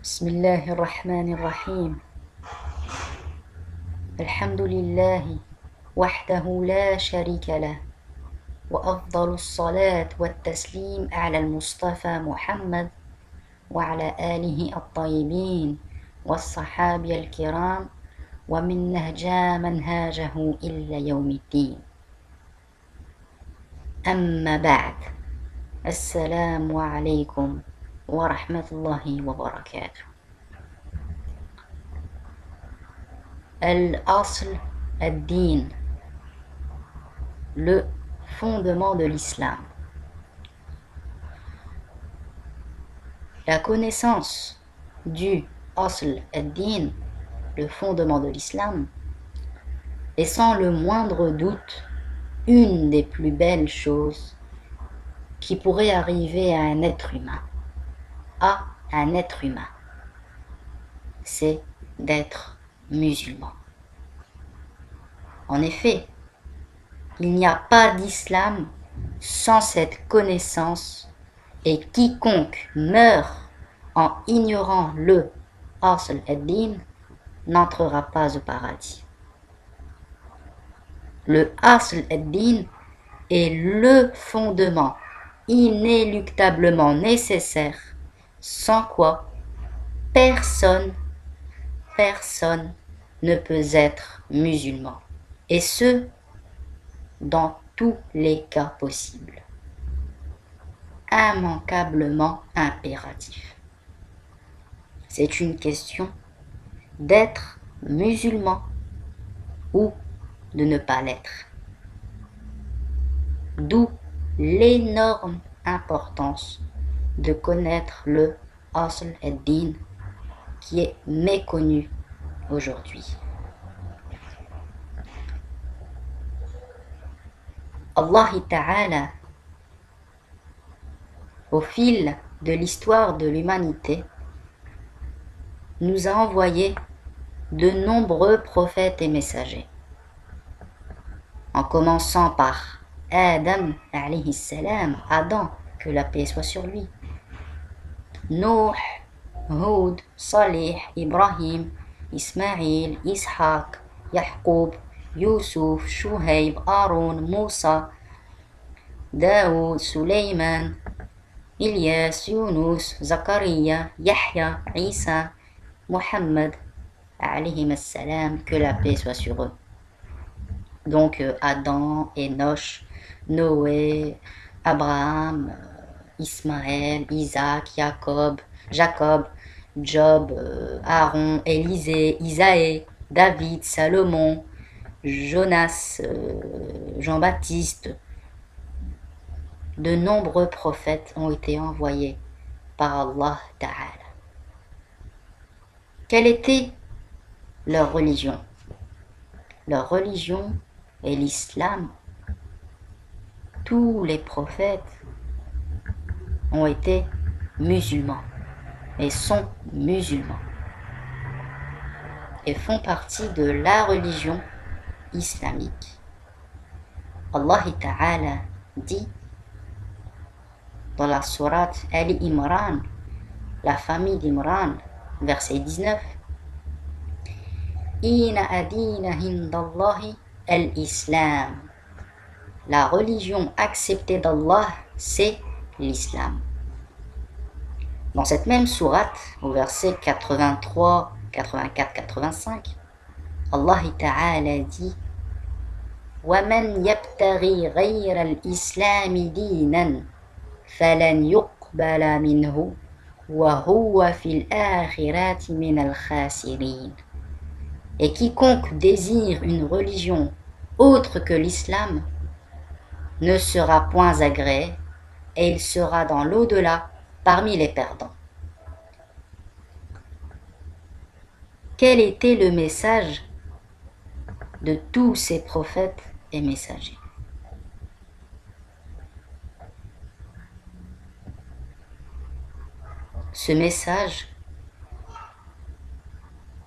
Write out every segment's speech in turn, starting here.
بسم الله الرحمن الرحيم. الحمد لله وحده لا شريك له، وأفضل الصلاة والتسليم على المصطفى محمد وعلى آله الطيبين والصحابة الكرام ومن نهجا منهاجه إلى يوم الدين. أما بعد، السلام عليكم ورحمة الله وبركاته. Al-Asl ad-Din, le fondement de l'islam. La connaissance du Asl ad-Din, le fondement de l'islam, est sans le moindre doute une des plus belles choses qui pourrait arriver à un être humain. À un être humain. C'est d'être musulman. En effet, il n'y a pas d'islam sans cette connaissance, et quiconque meurt en ignorant le Asl ad-Din n'entrera pas au paradis. Le Asl ad-Din est le fondement inéluctablement nécessaire, sans quoi personne ne peut être musulman, et ce, dans tous les cas possibles. Immanquablement impératif. C'est une question d'être musulman ou de ne pas l'être. D'où l'énorme importance de connaître le Asl ad-Din qui est méconnu aujourd'hui. Allah Ta'ala, au fil de l'histoire de l'humanité, nous a envoyé de nombreux prophètes et messagers. En commençant par Adam alayhi salam, Adam, que la paix soit sur lui, Nuh, Hud, Salih, Ibrahim, Ismaïl, Ishaq, Yaqub, Yusuf, Shuhaib, Aaron, Moussa, Daoud, Suleyman, Ilyas, Yunus, Zakaria, Yahya, Isa, Muhammad, alayhim salam, que la paix soit sur eux. Donc Adam, Enoch, Noé, Abraham, Ismaël, Isaac, Jacob, Job, Aaron, Élisée, Isaïe, David, Salomon, Jonas, Jean-Baptiste. De nombreux prophètes ont été envoyés par Allah Ta'ala. Quelle était leur religion? Leur religion est l'islam. Tous les prophètes ont été musulmans et sont musulmans et font partie de la religion islamique. Allah Ta'ala dit dans la sourate Ali Imran, la famille d'Imran, verset 19, Inna adina hindallahi al-Islam. La religion acceptée d'Allah, c'est l'islam. Dans cette même sourate, au verset 83, 84, 85, Allah Ta'ala dit وَمَنْ يَبْتَغِي غَيْرَ الْإِسْلَامِ دِينًا فَلَنْ يُقْبَلَ مِنْهُ وَهُوَ فِي الْآخِرَةِ مِنَ الْخَاسِرِينَ. Et quiconque désire une religion autre que l'islam ne sera point agréé, et il sera dans l'au-delà parmi les perdants. Quel était le message de tous ces prophètes et messagers? Ce message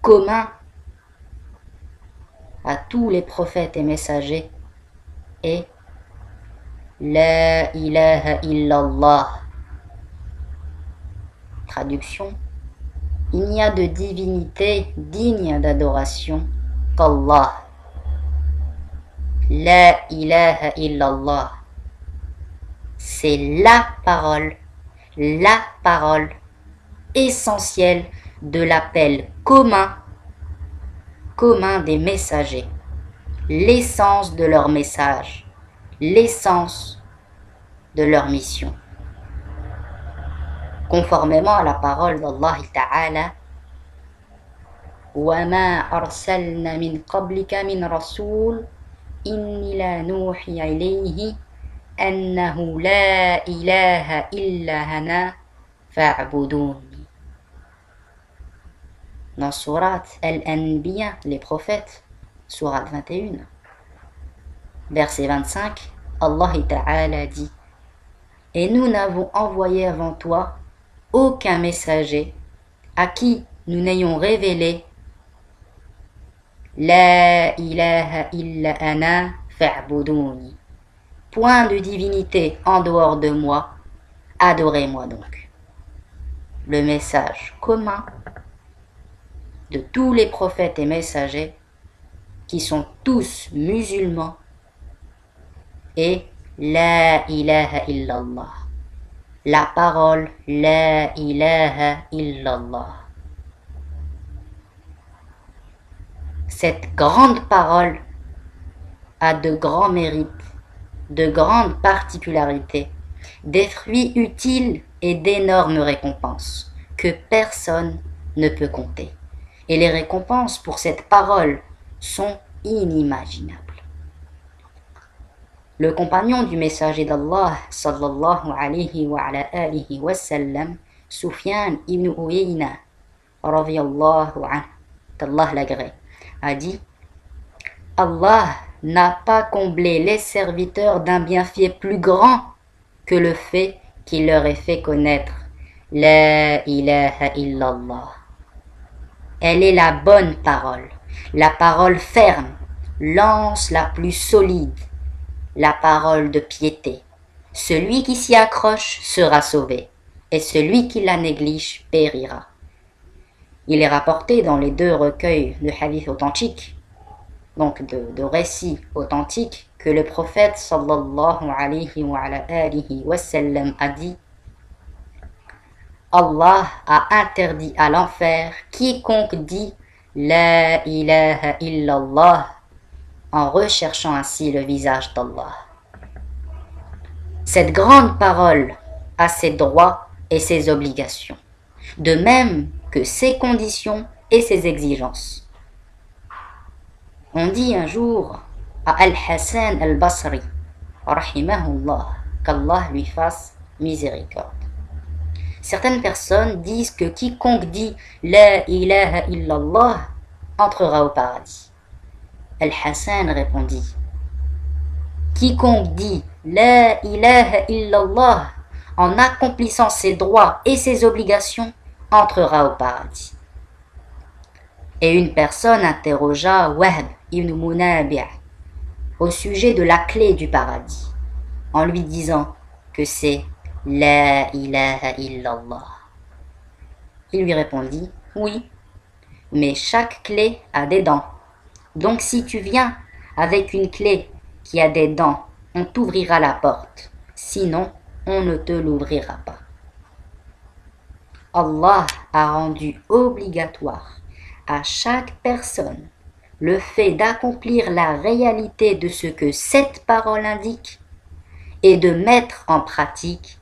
commun à tous les prophètes et messagers est La ilaha illallah. Traduction: Il n'y a de divinité digne d'adoration qu'Allah. La ilaha illallah. C'est la parole essentielle de l'appel commun des messagers, l'essence de leur message, l'essence de leur mission. Conformément à la parole d'Allah Ta'ala, وَمَا أَرْسَلْنَا مِنْ قَبْلِكَ مِنْ رَسُولٍ إِنِّي لَنُوحِي إِلَيْهِ أَنَّهُ لَا إِلَهَ إِلَّا أَنَا فَاعْبُدُونِي. Dans Surat Al-Anbiya, les prophètes, Surat 21, verset 25, Allah Ta'ala dit: Et nous n'avons envoyé avant toi aucun messager à qui nous n'ayons révélé La ilaha illa ana fa'buduni. Point de divinité en dehors de moi, adorez-moi donc. Le message commun de tous les prophètes et messagers, qui sont tous musulmans, est La ilaha illallah. La parole La ilaha illallah. Cette grande parole a de grands mérites, de grandes particularités, des fruits utiles et d'énormes récompenses que personne ne peut compter. Et les récompenses pour cette parole sont inimaginables. Le compagnon du messager d'Allah, sallallahu alayhi wa ala alihi wa sallam, Sufyan ibn Uyayna, radiyallahu anhu, qu'Allah l'agrée, a dit: Allah n'a pas comblé les serviteurs d'un bienfait plus grand que le fait qu'il leur ait fait connaître La ilaha illallah. Elle est la bonne parole, la parole ferme, l'anse la plus solide, la parole de piété. Celui qui s'y accroche sera sauvé, et celui qui la néglige périra. Il est rapporté dans les deux recueils de hadiths authentiques, donc de récits authentiques, que le prophète sallallahu alayhi wa alihi wa sallam a dit: Allah a interdit à l'enfer quiconque dit La ilaha illallah en recherchant ainsi le visage d'Allah. Cette grande parole a ses droits et ses obligations, de même que ses conditions et ses exigences. On dit un jour à Al-Hassan al-Basri, rahimahullah, qu'Allah lui fasse miséricorde. Certaines personnes disent que quiconque dit La ilaha illallah entrera au paradis. Al-Hassan répondit: Quiconque dit La ilaha illallah en accomplissant ses droits et ses obligations entrera au paradis. Et une personne interrogea Wahb ibn Munabi' au sujet de la clé du paradis, en lui disant que c'est La ilaha illallah. Il lui répondit: Oui, mais chaque clé a des dents. Donc si tu viens avec une clé qui a des dents, on t'ouvrira la porte, sinon on ne te l'ouvrira pas. Allah a rendu obligatoire à chaque personne le fait d'accomplir la réalité de ce que cette parole indique et de mettre en pratique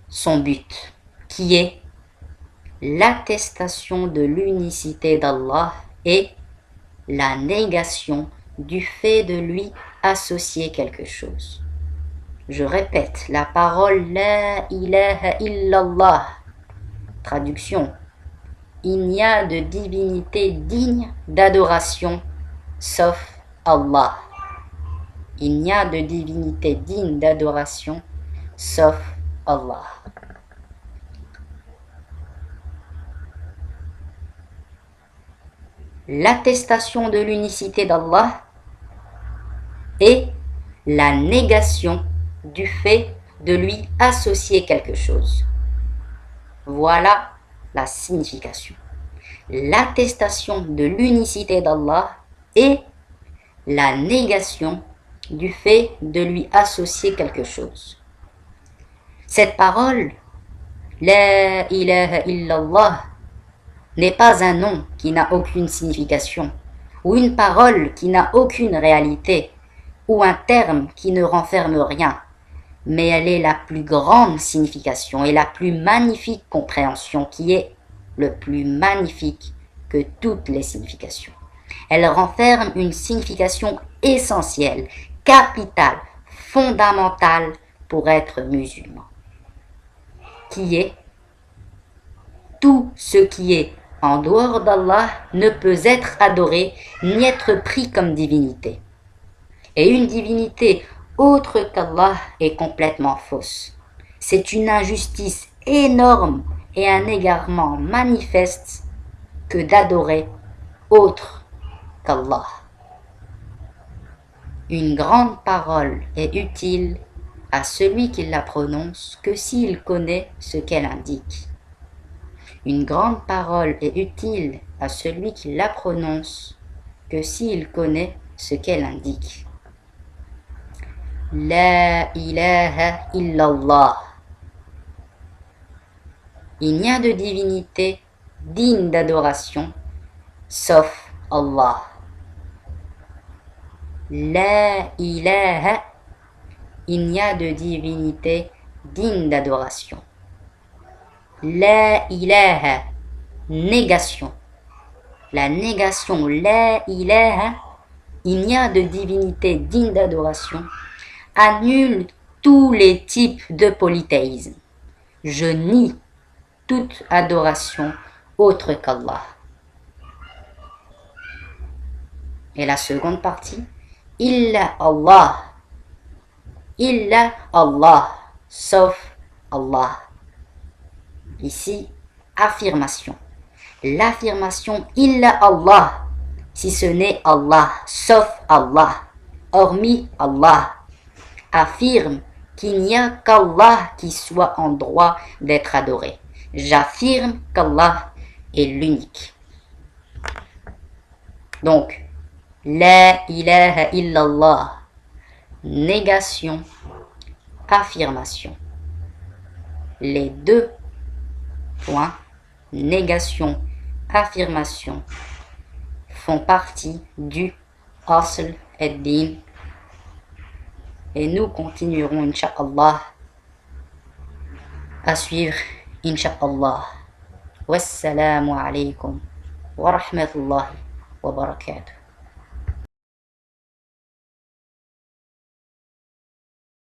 son but, qui est l'attestation de l'unicité d'Allah et la négation du fait de lui associer quelque chose. Je répète, la parole La ilaha illallah. Traduction: il n'y a de divinité digne d'adoration sauf Allah. Il n'y a de divinité digne d'adoration sauf Allah. L'attestation de l'unicité d'Allah et la négation du fait de lui associer quelque chose. Voilà la signification, l'attestation de l'unicité d'Allah et la négation du fait de lui associer quelque chose. Cette parole, La ilaha illallah, n'est pas un nom qui n'a aucune signification, ou une parole qui n'a aucune réalité, ou un terme qui ne renferme rien, mais elle est la plus grande signification et la plus magnifique compréhension qui est le plus magnifique que toutes les significations. Elle renferme une signification essentielle, capitale, fondamentale pour être musulman, qui est tout ce qui est en dehors d'Allah ne peut être adoré ni être pris comme divinité. Et une divinité autre qu'Allah est complètement fausse. C'est une injustice énorme et un égarement manifeste que d'adorer autre qu'Allah. Une grande parole est utile à celui qui la prononce que s'il connaît ce qu'elle indique. Une grande parole est utile à celui qui la prononce que s'il connaît ce qu'elle indique. La ilaha illallah. Il n'y a de divinité digne d'adoration sauf Allah. La ilaha. Il n'y a de divinité digne d'adoration. La ilaha, négation. La négation, la ilaha, il n'y a de divinité digne d'adoration, annule tous les types de polythéisme. Je nie toute adoration autre qu'Allah. Et la seconde partie, illa Allah. Illa Allah, sauf Allah. Ici, affirmation. L'affirmation illa Allah, si ce n'est Allah, sauf Allah, hormis Allah, affirme qu'il n'y a qu'Allah qui soit en droit d'être adoré. J'affirme qu'Allah est l'unique. Donc, la ilaha illallah, négation, affirmation. Les deux points, négation, affirmation, font partie du Asl ad-Din. Et nous continuerons, Inch'Allah, à suivre, Inch'Allah. Wassalamu alaikum wa rahmatullahi wa barakatuh.